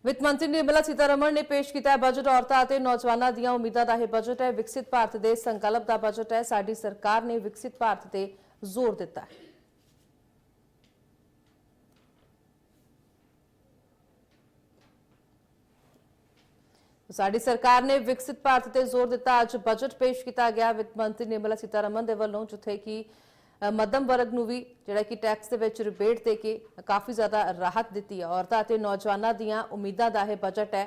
ਵਿੱਤ ਮੰਤਰੀ ਨਿਰਮਲਾ ਸੀਤਾਰਮਣ ਨੇ ਪੇਸ਼ ਕੀਤਾ ਬਜਟ ਔਰਤਾਂ ਅਤੇ ਨੌਜਵਾਨਾਂ ਦੀਆਂ ਉਮੀਦਾਂ ਦਾ ਇਹ ਬਜਟ ਹੈ। ਵਿਕਸਿਤ ਭਾਰਤ ਦੇ ਸੰਕਲਪ ਦਾ ਬਜਟ ਹੈ। ਸਾਡੀ ਸਰਕਾਰ ਨੇ ਵਿਕਸਿਤ ਭਾਰਤ ਤੇ ਜ਼ੋਰ ਦਿੱਤਾ ਹੈ। ਸਾਡੀ ਸਰਕਾਰ ਨੇ ਵਿਕਸਿਤ ਭਾਰਤ ਤੇ ਜ਼ੋਰ ਦਿੱਤਾ। ਅੱਜ ਬਜਟ ਪੇਸ਼ ਕੀਤਾ ਗਿਆ ਵਿੱਤ ਮੰਤਰੀ ਨਿਰਮਲਾ ਸੀਤਾਰਮਣ ਦੇ ਵੱਲੋਂ, ਜਿੱਥੇ ਕਿ मध्यम वर्ग ਨੂੰ ਵੀ ਜਿਹੜਾ ਕਿ ਟੈਕਸ ਦੇ ਵਿੱਚ ਰਿਬੇਟ ਦੇ ਕੇ ਕਾਫੀ ਜ਼ਿਆਦਾ ਰਾਹਤ ਦਿੱਤੀ ਹੈ। ਔਰਤਾਂ ਅਤੇ ਨੌਜਵਾਨਾਂ ਦੀਆਂ ਉਮੀਦਾਂ ਦਾ ਇਹ ਬਜਟ ਹੈ।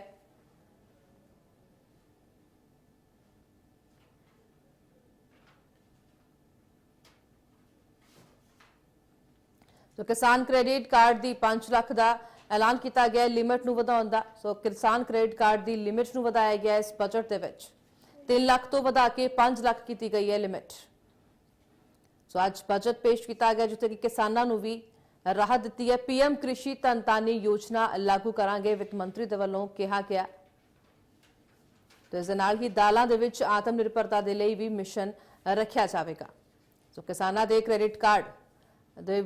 तो किसान क्रेडिट कार्ड की 5 लाख का ऐलान किया गया लिमिट नूं वधाउण दा। सो किसान क्रेडिट कार्ड की लिमिट नूं वधाया गया इस बजट दे विच 3 लाख तो वधा के 5 लाख की गई है लिमिट। सो अज बजट पेश किया गया जिथे कि किसानों नूं भी राहत दी है। पीएम कृषि धन तानी योजना लागू करांगे वित्त मंत्री दे वल्लों कहा गया। तो इस दे नाल ही दालां दे विच आत्म निर्भरता दे लई भी मिशन रखिया जावेगा। सो किसानां दे क्रेडिट कार्ड दे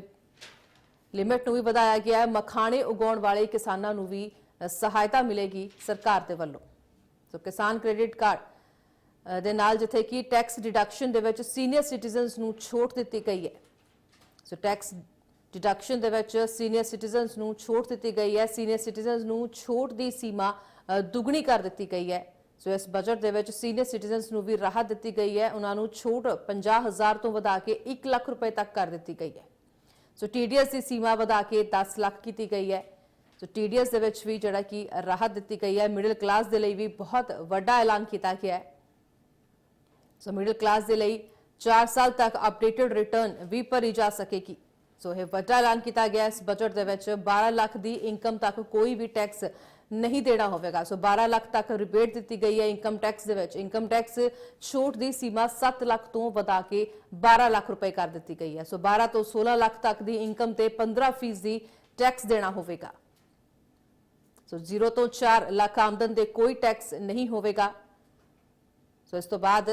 लिमिट नूं भी वधाया गया है। मखाणे उगाउण वाले किसानों नूं भी सहायता मिलेगी सरकार दे वल्लों। सो किसान क्रेडिट कार्ड दे नाल जिथे कि टैक्स डिडक्शन दे विच सीनियर सिटीजनस नूं छूट दी गई है। सो टैक्स डिडक्शन दे विच सीनियर सिटीजनस नूं छूट दी गई है। सीनियर सिटीजनस नूं छूट की सीमा दुगनी कर दी गई है। सो इस बजट दे विच सीनियर सिटीजनस नूं भी राहत दी गई है। उन्हां नूं छूट 50,000 तो वधा के 1 लाख रुपए तक कर दी गई है। सो टीडीएस की सीमा वधा के 10 लाख की गई है। सो टीडीएस दे विच भी जिहड़ा कि राहत दी गई है। मिडिल क्लास दे लई भी बहुत वड्डा ऐलान किया गया है। सो मिडिल क्लास दे लई 4 साल तक अपडेटेड रिटर्न भी भरी जा सकेगी। सो यह वड्डा ऐलान किया गया। इस बजट दे विच 12 लाख की इनकम तक कोई भी टैक्स नहीं देना होगा। सो 12 लाख तक रिबेट दी गई है। इनकम टैक्स दे विच इनकम टैक्स छूट की सीमा 7 लाख तो वधा के 12 लाख रुपए कर दी गई है। सो 12 तो 16 लाख तक की इनकम ते 15% टैक्स देना होगा। सो 0 तो 4 लाख आमदन दे कोई टैक्स नहीं होगा। सो इस तो बाद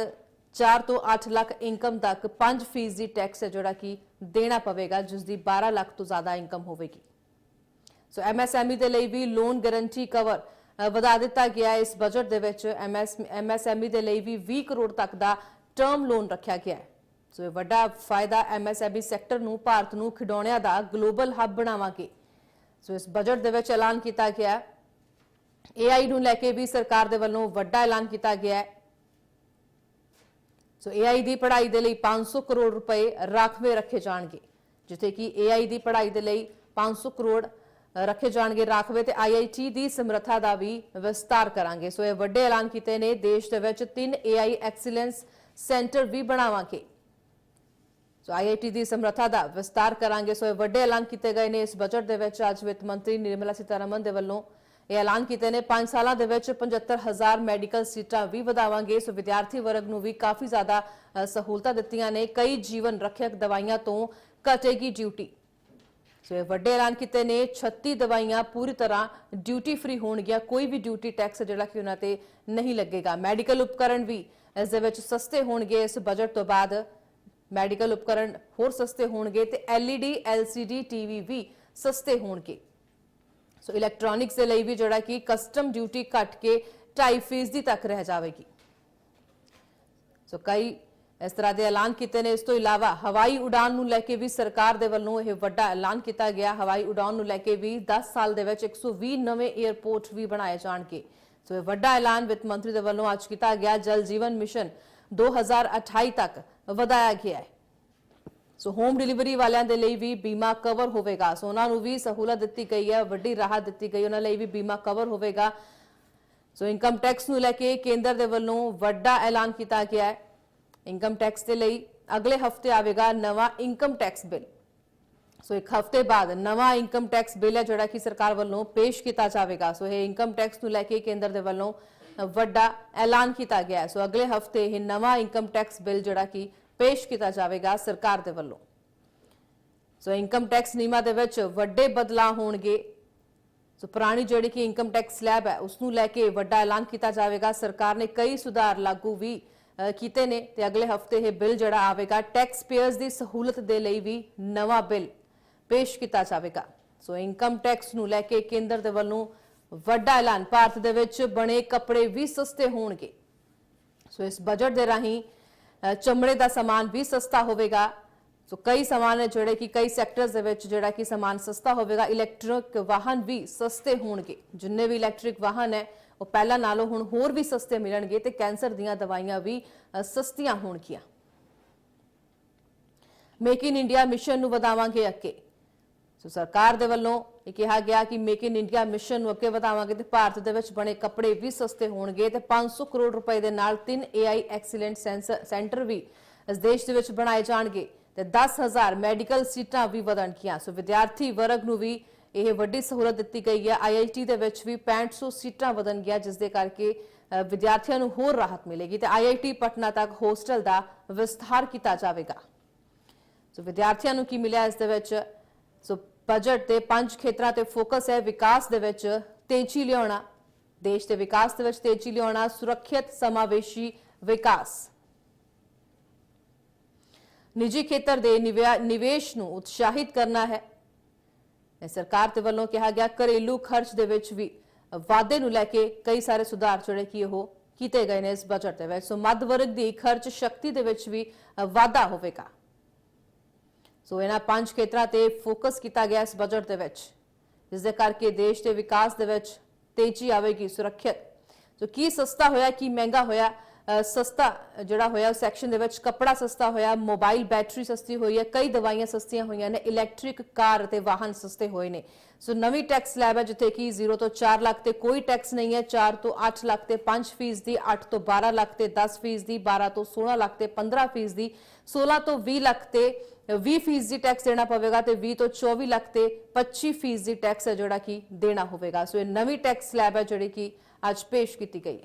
4 तो 8 लाख इनकम तक 5% टैक्स है जोड़ा कि देना पवेगा, जिसकी 12 लाख तो ज्यादा इनकम होगी। सो एमएसएमई के लिए भी लोन गारंटी कवर वधा दिता गया है। इस बजट दे विच एमएसएमई के लिए भी 20 करोड़ तक का टर्म लोन रखा गया है। सो यह वड्डा फायदा एमएसएमई सैक्टर नूं भारत नूं खिडौणियां दा ग्लोबल हब बनावांगे। सो इस बजट दे विच ऐलान किया गया। एआई नूं लैके भी सरकार दे वल्लों वड्डा ऐलान किया गया है। सो एआई की पढ़ाई के लिए 500 करोड़ रुपए राखवे रखे जाएंगे, जिथे कि एआई की पढ़ाई के लिए 500 करोड़ रखे जाएंगे राखवे। ते आईआईटी की समर्था का भी विस्तार करांगे। सो यह वड्डे ऐलान किए ने। देश दे विच 3 एआई एक्सीलेंस सेंटर भी बनावांगे। सो आईआईटी की समर्था का विस्तार करांगे। सो यह वड्डे ऐलान किए गए ने। इस बजट दे विच अज वित्त मंत्री निर्मला सीतारमण दे वल्लों यह ऐलान किए ने। 5 सालों के 75,000 मैडिकल सीटां भी वधावांगे। सो विद्यार्थी वर्ग नूं भी काफ़ी ज़्यादा सहूलतां दित्तियां ने। कई जीवन रक्षक दवाइयां तो घटेगी ड्यूटी। सो यह वड्डे ऐलान किए ने। 36 दवाइयां पूरी तरह ड्यूटी फ्री होणगियां। कोई भी ड्यूटी टैक्स जिहड़ा कि उन्हां ते नहीं लगेगा। मैडिकल उपकरण भी इस दे विच सस्ते होणगे। इस बजट तो बाद मैडिकल उपकरण होर सस्ते होणगे ते एलईडी एलसीडी टीवी भी सस्ते होणगे। सो इलैक्ट्रॉनिक्स के लिए भी जोड़ा कि कस्टम ड्यूटी घट के 2.5% तक रह जाएगी। सो कई इस तरह के ऐलान किए ने। इस तो इलावा हवाई उड़ान नूं लैके भी सरकार दे वल्लों यह वड्डा ऐलान किया गया। हवाई उड़ान नूं लैके भी 10 साल दे विच 120 नवे एयरपोर्ट भी बनाए जाणगे। सो यह वड्डा ऐलान वित्त मंत्री दे वल्लों अज किया गया। जल जीवन मिशन 2028 तक वधाया गया है। सो होम डिलीवरी वालियां दे लई भी बीमा कवर होगा। सो उन्हां नूं भी सहूलत दी गई है, वड्डी राहत दी गई। उन्हां लई भी बीमा कवर होगा। सो इनकम टैक्स नूं लैके केंद्र दे वल्लों वड्डा ऐलान किया गया है। इनकम टैक्स के लिए अगले हफ्ते आएगा नवा इनकम टैक्स बिल। सो एक हफ्ते बाद नवा इनकम टैक्स बिल है जोड़ा कि सरकार वल्लों पेश किया जाएगा। सो यह इनकम टैक्स नूं लैके केंद्र दे वल्लों वड्डा ऐलान किया गया है। सो अगले हफ्ते यह नवा इनकम टैक्स बिल जोड़ा कि पेश किया जाएगा सरकार दे वल्लों। सो इनकम टैक्स नियमां दे विच वड्डे बदलाव होणगे। सो पुरानी जिहड़ी कि इनकम टैक्स स्लैब है उसनूं लैके वड्डा ऐलान किया जाएगा। सरकार ने कई सुधार लागू भी कीते ने ते अगले हफ्ते यह बिल जिहड़ा आवेगा टैक्स पेयर्स की सहूलत दे लई भी नवा बिल पेश किया जाएगा। सो इनकम टैक्स नूं लैके केंद्र दे वल्लों ਵੱਡਾ ਐਲਾਨ, ਭਾਰਤ ਦੇ ਵਿੱਚ ਬਣੇ ਕੱਪੜੇ ਵੀ ਸਸਤੇ ਹੋਣਗੇ। ਸੋ ਇਸ ਬਜਟ ਦੇ ਰਾਹੀਂ ਚਮੜੇ ਦਾ ਸਮਾਨ ਵੀ ਸਸਤਾ ਹੋਵੇਗਾ। ਸੋ ਕਈ ਸਮਾਨ ਹੈ ਜਿਹੜੇ ਕਿ ਕਈ ਸੈਕਟਰਸ ਦੇ ਵਿੱਚ ਜਿਹੜਾ ਕਿ ਸਮਾਨ ਸਸਤਾ ਹੋਵੇਗਾ। ਇਲੈਕਟ੍ਰਿਕ ਵਾਹਨ ਵੀ ਸਸਤੇ ਹੋਣਗੇ। ਜਿੰਨੇ ਵੀ ਇਲੈਕਟ੍ਰਿਕ ਵਾਹਨ ਹੈ ਉਹ ਪਹਿਲਾਂ ਨਾਲੋਂ ਹੁਣ ਹੋਰ ਵੀ ਸਸਤੇ ਮਿਲਣਗੇ ਤੇ ਕੈਂਸਰ ਦੀਆਂ ਦਵਾਈਆਂ ਵੀ ਸਸਤੀਆਂ ਹੋਣਗੀਆਂ। ਮੇਕ ਇਨ ਇੰਡੀਆ ਮਿਸ਼ਨ ਨੂੰ ਵਧਾਵਾਂਗੇ ਅੱਗੇ। ਸੋ ਸਰਕਾਰ ਦੇ ਵੱਲੋਂ ਇਹ ਕਿਹਾ ਗਿਆ ਕਿ ਮੇਕ ਇਨ ਇੰਡੀਆ ਮਿਸ਼ਨ ਨੂੰ ਅੱਗੇ ਵਧਾਵਾਂਗੇ ਤੇ ਭਾਰਤ ਦੇ ਵਿੱਚ ਬਣੇ ਕੱਪੜੇ ਵੀ ਸਸਤੇ ਹੋਣਗੇ ਤੇ 500 ਕਰੋੜ ਰੁਪਏ ਦੇ ਨਾਲ 3 AI ਐਕਸੀਲੈਂਟ ਸੈਂਟਰ ਵੀ ਇਸ ਦੇਸ਼ ਦੇ ਵਿੱਚ ਬਣਾਏ ਜਾਣਗੇ ਤੇ 10,000 ਮੈਡੀਕਲ ਸੀਟਾਂ ਵੀ ਵਧਣਗੀਆਂ। ਸੋ ਵਿਦਿਆਰਥੀ ਵਰਗ ਨੂੰ ਵੀ ਇਹ ਵੱਡੀ ਸਹੂਲਤ ਦਿੱਤੀ ਗਈ ਹੈ। IIT ਦੇ ਵਿੱਚ ਵੀ 6500 ਸੀਟਾਂ ਵਧਣਗੀਆਂ, ਜਿਸ ਦੇ ਕਰਕੇ ਵਿਦਿਆਰਥੀਆਂ ਨੂੰ ਹੋਰ ਰਾਹਤ ਮਿਲੇਗੀ ਤੇ IIT ਪਟਨਾ ਤੱਕ ਹੋਸਟਲ ਦਾ ਵਿਸਥਾਰ ਕੀਤਾ ਜਾਵੇਗਾ। ਸੋ ਵਿਦਿਆਰਥੀਆਂ ਨੂੰ ਕੀ ਮਿਲਿਆ ਇਸ ਦੇ ਵਿੱਚ? ਸੋ ਬਜਟ ਦੇ 5 ਖੇਤਰਾਂ ਤੇ ਫੋਕਸ ਹੈ। ਵਿਕਾਸ ਦੇ ਵਿੱਚ ਤੇਜ਼ੀ ਲਿਆਉਣਾ, ਦੇਸ਼ ਦੇ ਵਿਕਾਸ ਦੇ ਵਿੱਚ ਤੇਜ਼ੀ ਲਿਆਉਣਾ, ਸੁਰੱਖਿਅਤ ਸਮਾਵੇਸ਼ੀ ਵਿਕਾਸ, ਨਿੱਜੀ ਖੇਤਰ ਦੇ ਨਿਵੇਸ਼ ਨੂੰ ਉਤਸ਼ਾਹਿਤ ਕਰਨਾ ਹੈ। ਸਰਕਾਰ ਦੇ ਵੱਲੋਂ ਕਿਹਾ ਗਿਆ ਘਰੇਲੂ ਖਰਚ ਦੇ ਵਿੱਚ ਵੀ ਵਾਧੇ ਨੂੰ ਲੈ ਕੇ ਕਈ ਸਾਰੇ ਸੁਧਾਰ ਜਿਹੜੇ ਕਿ ਉਹ ਕੀਤੇ ਗਏ ਨੇ ਇਸ ਬਜਟ ਦੇ ਵਿੱਚ। ਸੋ ਮੱਧ ਵਰਗ ਦੀ ਖਰਚ ਸ਼ਕਤੀ ਦੇ ਵਿੱਚ ਵੀ ਵਾਧਾ ਹੋਵੇਗਾ। ਸੋ ਇਹਨਾਂ 5 ਖੇਤਰਾਂ ਤੇ ਫੋਕਸ ਕੀਤਾ ਗਿਆ ਇਸ ਬਜਟ ਦੇ ਵਿੱਚ, ਜਿਸ ਦੇ ਕਰਕੇ ਦੇਸ਼ ਦੇ ਵਿਕਾਸ ਦੇ ਵਿੱਚ ਤੇਜ਼ੀ ਆਵੇਗੀ। ਸੁਰੱਖਿਅਤ, ਸੋ ਕੀ ਸਸਤਾ ਹੋਇਆ, ਕੀ ਮਹਿੰਗਾ ਹੋਇਆ? ਸਸਤਾ ਜਿਹੜਾ ਹੋਇਆ ਉਸ ਸੈਕਸ਼ਨ ਦੇ ਵਿੱਚ ਕੱਪੜਾ ਸਸਤਾ ਹੋਇਆ, ਮੋਬਾਈਲ ਬੈਟਰੀ ਸਸਤੀ ਹੋਈ ਹੈ, ਕਈ ਦਵਾਈਆਂ ਸਸਤੀਆਂ ਹੋਈਆਂ ਨੇ, ਇਲੈਕਟ੍ਰਿਕ ਕਾਰ ਅਤੇ ਵਾਹਨ ਸਸਤੇ ਹੋਏ ਨੇ। ਸੋ ਨਵੀਂ ਟੈਕਸ ਸਲੈਬ ਹੈ ਜਿੱਥੇ ਕਿ 0 ਤੋਂ 4 ਲੱਖ ਤੇ ਕੋਈ ਟੈਕਸ ਨਹੀਂ ਹੈ, 4 ਤੋਂ 8 ਲੱਖ ਤੇ 5% 8 ਤੋਂ 12 ਲੱਖ ਤੇ 10%, 12 ਤੋਂ 16 ਲੱਖ ਤੇ 15%, 16 ਤੋਂ 20 ਲੱਖ ਤੇ 20% ਟੈਕਸ ਦੇਣਾ ਪਵੇਗਾ ਤੇ 20 ਤੋਂ 24 ਲੱਖ ਤੇ 25% ਟੈਕਸ ਹੈ ਜਿਹੜਾ ਕਿ ਦੇਣਾ ਹੋਵੇਗਾ। ਸੋ ਇਹ ਨਵੀਂ ਟੈਕਸ ਸਲੈਬ ਹੈ ਜਿਹੜੀ ਕਿ ਅੱਜ ਪੇਸ਼ ਕੀਤੀ ਗਈ ਹੈ।